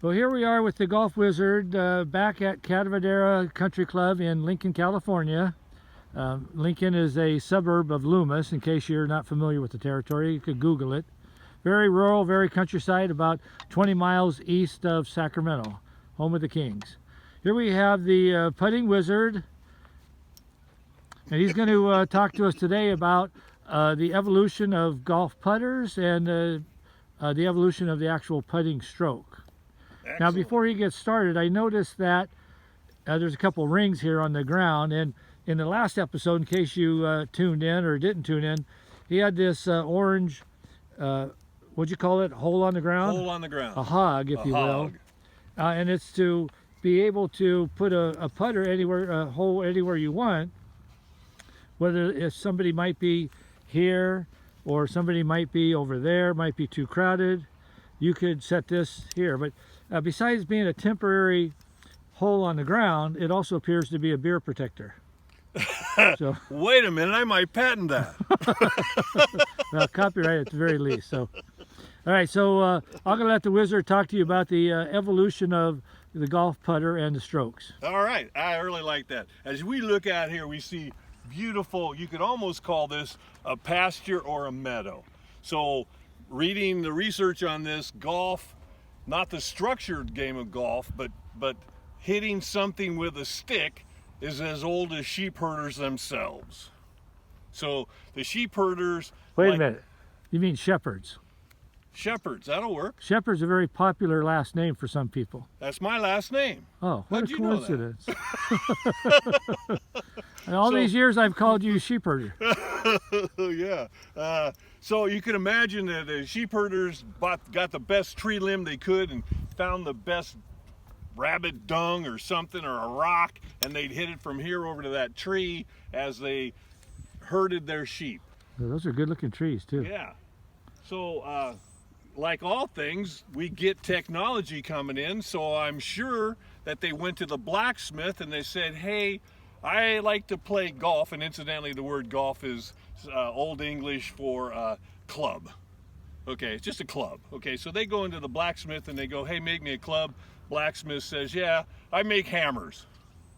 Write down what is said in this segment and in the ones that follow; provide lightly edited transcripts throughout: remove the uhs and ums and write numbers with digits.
Well, here we are with the Golf Wizard back at Cavadera Country Club in Lincoln, California. Lincoln is a suburb of Loomis, in case you're not familiar with the territory. You could Google it. Very rural, very countryside, about 20 miles east of Sacramento, home of the Kings. Here we have the Putting Wizard, and he's going to talk to us today about the evolution of golf putters and the evolution of the actual putting stroke. Excellent. Now, before he gets started, I noticed that there's a couple rings here on the ground, and in the last episode, in case you tuned in or didn't tune in, he had this orange, what'd you call it, hole on the ground? Hole on the ground. A hog, if you will. And it's to be able to put a putter anywhere, a hole anywhere you want, whether if somebody might be here or somebody might be over there, might be too crowded, you could set this here. But besides being a temporary hole on the ground, it also appears to be a beer protector. So, wait a minute, I might patent that. Well, copyright at the very least. So, all right, so I'm going to let the Wizard talk to you about the evolution of the golf putter and the strokes. All right, I really like that. As we look out here, we see beautiful, you could almost call this a pasture or a meadow. So reading the research on this, golf, not the structured game of golf, but hitting something with a stick is as old as sheep herders themselves. So the sheep herders... Wait a minute, you mean shepherds? Shepherds, that'll work. Shepherd's a very popular last name for some people. That's my last name. Oh, what a coincidence. And all these years I've called you sheep herder. Yeah. So you can imagine that the sheep herders got the best tree limb they could and found the best rabbit dung or something or a rock, and they'd hit it from here over to that tree as they herded their sheep. Those are good looking trees too. Yeah. So like all things, we get technology coming in, so I'm sure that they went to the blacksmith and they said, hey, I like to play golf, and incidentally the word golf is Old English for club. Okay, it's just a club. Okay, so they go into the blacksmith and they go, hey, make me a club. Blacksmith says, yeah, I make hammers.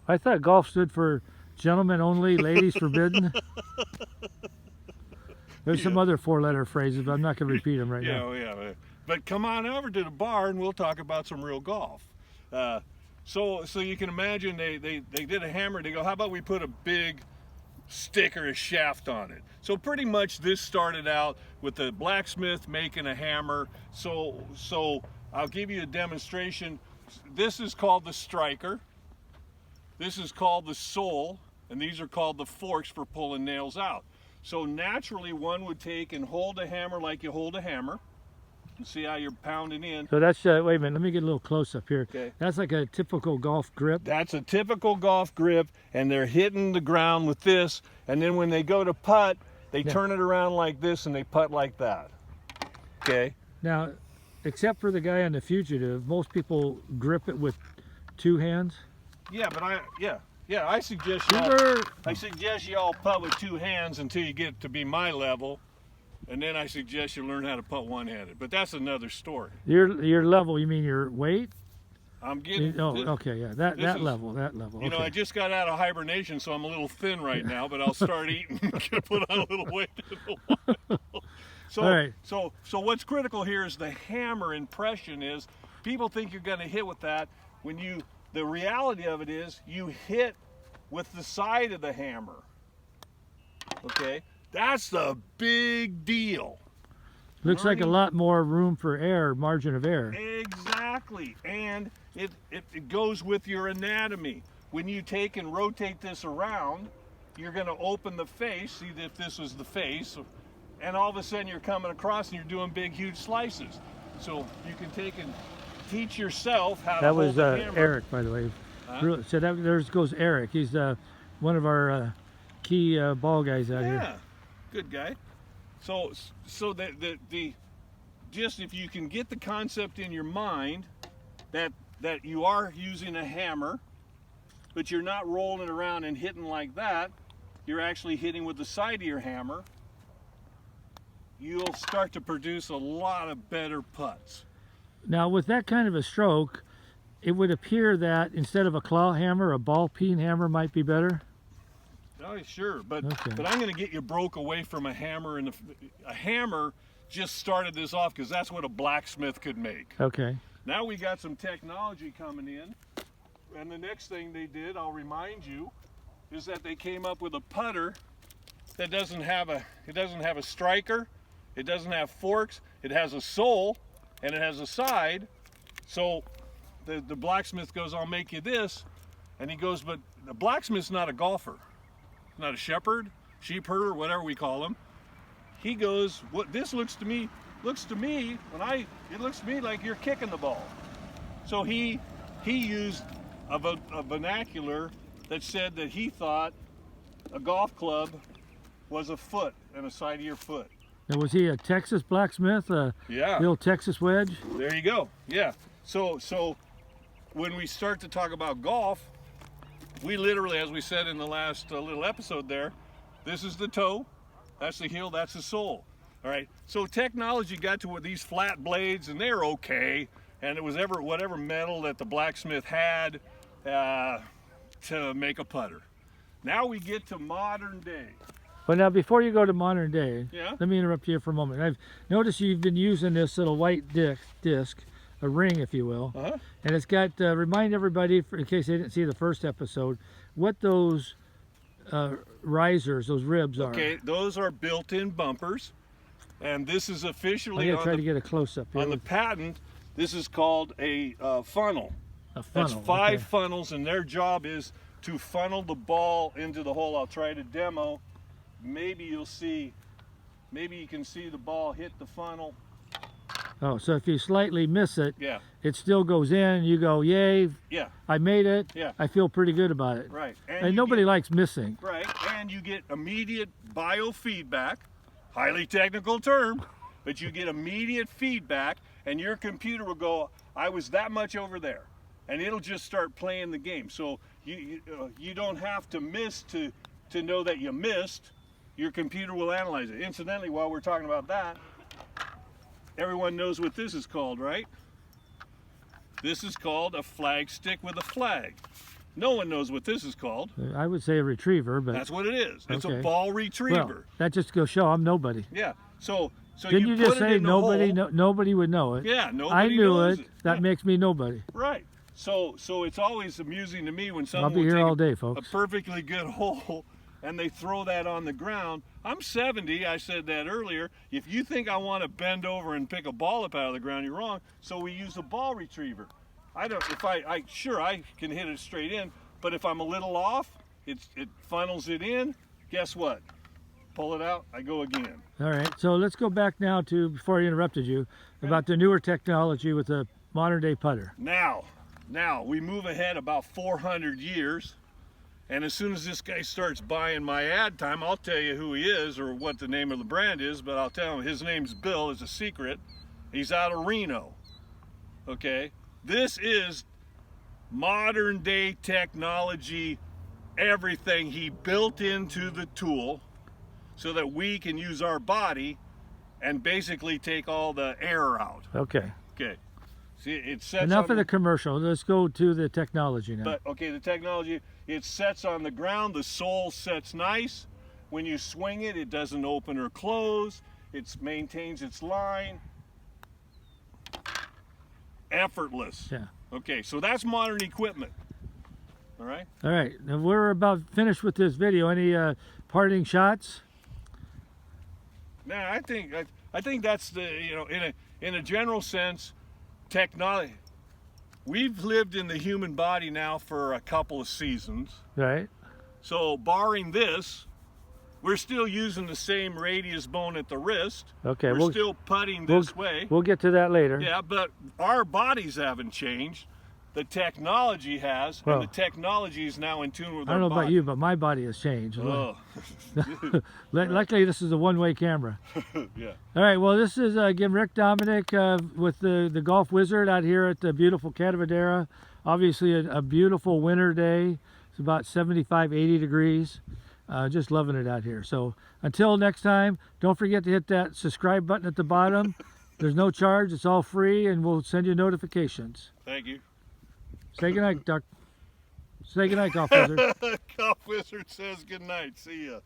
I thought golf stood for gentlemen only, ladies forbidden. There's some other four-letter phrases, but I'm not going to repeat them right now. Yeah. But come on over to the bar and we'll talk about some real golf. So you can imagine they did a hammer. They go, how about we put a big stick or a shaft on it? So pretty much this started out with the blacksmith making a hammer. So I'll give you a demonstration. This is called the striker. This is called the sole, and these are called the forks for pulling nails out. So naturally, one would take and hold a hammer like you hold a hammer. You see how you're pounding in. So that's, wait a minute, let me get a little close up here. Okay. That's like a typical golf grip. That's a typical golf grip, and they're hitting the ground with this, and then when they go to putt, they turn it around like this and they putt like that. Okay? Now, except for the guy on the Fugitive, most people grip it with two hands. Yeah, but I suggest y'all putt with two hands until you get to be my level, and then I suggest you learn how to putt one-handed. But that's another story. Your level, you mean your weight? I'm getting. Okay, yeah, that level. You know, I just got out of hibernation, so I'm a little thin right now, but I'll start eating and put on a little weight in a while. So, all right. So what's critical here is the hammer impression. Is people think you're going to hit with that when you. The reality of it is you hit with the side of the hammer. Okay, that's the big deal. Looks like a lot more room for air, margin of air. Exactly, and it goes with your anatomy. When you take and rotate this around, you're going to open the face. See if this was the face, and all of a sudden you're coming across and you're doing big, huge slices. So you can take and teach yourself how to hold the hammer. That was Eric, by the way. Huh? So there goes Eric. He's one of our key ball guys out here. Yeah, good guy. So the just if you can get the concept in your mind that you are using a hammer, but you're not rolling it around and hitting like that, you're actually hitting with the side of your hammer, you'll start to produce a lot of better putts. Now, with that kind of a stroke, it would appear that instead of a claw hammer, a ball peen hammer might be better. Oh, sure, but Okay. but I'm going to get you broke away from a hammer, and a hammer just started this off because that's what a blacksmith could make. Okay. Now we got some technology coming in, and the next thing they did, I'll remind you, is that they came up with a putter that doesn't have a striker, it doesn't have forks, it has a sole, and it has a side. So the blacksmith goes, "I'll make you this," and he goes, "But the blacksmith's not a golfer, not a shepherd, sheep herder, whatever we call him." He goes, "What this looks to me it looks to me like you're kicking the ball." So he used a vernacular that said that he thought a golf club was a foot and a side of your foot. Now, was he a Texas blacksmith? Yeah. The old Texas wedge? There you go. Yeah. So when we start to talk about golf, we literally, as we said in the last little episode there, this is the toe, that's the heel, that's the sole. All right. So technology got to these flat blades, and they're okay. And it was whatever metal that the blacksmith had to make a putter. Now we get to modern day. But now, before you go to modern day, Yeah? let me interrupt you for a moment. I've noticed you've been using this little white disc, a ring, if you will, Uh-huh. and it's got, remind everybody, in case they didn't see the first episode, what those risers, those ribs are. Okay, those are built-in bumpers, and this is I'm officially going to try to get a close-up here. on the patent. This is called a funnel. A funnel. That's 5 okay. funnels, and their job is to funnel the ball into the hole. I'll try to demo. Maybe you'll see, maybe you can see the ball hit the funnel. Oh, so if you slightly miss it, Yeah, it still goes in, and you go, yay, yeah, I made it. Yeah. I feel pretty good about it. right. And you nobody get, likes missing. right, and you get immediate biofeedback, highly technical term, but you get immediate feedback, and your computer will go, "I was that much over there," and it'll just start playing the game. So you don't have to miss to know that you missed. Your computer will analyze it. Incidentally, while we're talking about that, everyone knows what this is called, right? This is called a flag stick with a flag. No one knows what this is called. I would say a retriever, but That's what it is. It's Okay. a ball well, retriever. that just goes show I'm nobody. Yeah. So Didn't you put just it say in the nobody? hole. Nobody would know it. Yeah, nobody I knew knows it. That Yeah, makes me nobody. right. So it's always amusing to me when someone I'll be will here take all day, a folks. perfectly good hole and they throw that on the ground. I'm 70. I said that earlier. If you think I want to bend over and pick a ball up out of the ground, you're wrong. So we use a ball retriever. I don't. If I sure I can hit it straight in, but if I'm a little off, it funnels it in. Guess what? Pull it out. I go again. All right, so let's go back now to, before I interrupted you, about the newer technology with the modern day putter. Now we move ahead about 400 years, and as soon as this guy starts buying my ad time, I'll tell you who he is or what the name of the brand is, but I'll tell him his name's Bill. It's a secret. He's out of Reno. Okay, this is modern day technology, everything he built into the tool so that we can use our body and basically take all the air out. Okay, Okay. See, it sets enough on of the commercial. Let's go to the technology now. But okay, the technology, it sets on the ground, the sole sets nice. When you swing it, it doesn't open or close. It maintains its line. Effortless. Yeah. Okay, so that's modern equipment. All right? All right, now we're about finished with this video. Any parting shots? Now, I think that's the, in a general sense, technology. We've lived in the human body now for a couple of seasons. Right. So barring this, we're still using the same radius bone at the wrist. Okay, We're still putting this way. We'll get to that later. Yeah, but our bodies haven't changed. The technology has, Well, and the technology is now in tune with I our don't know body. about you, but my body has changed. Oh, Luckily, this is a one-way camera. yeah. All right, well, this is, again, Rick Dominic with the Golf Wizard out here at the beautiful Catavadera. Obviously, a beautiful winter day. It's about 75, 80 degrees. Just loving it out here. So until next time, don't forget to hit that subscribe button at the bottom There's no charge. It's all free, and we'll send you notifications. Thank you. Say goodnight, Duck. Say goodnight, Golf Wizard. Golf Wizard says good night. See ya.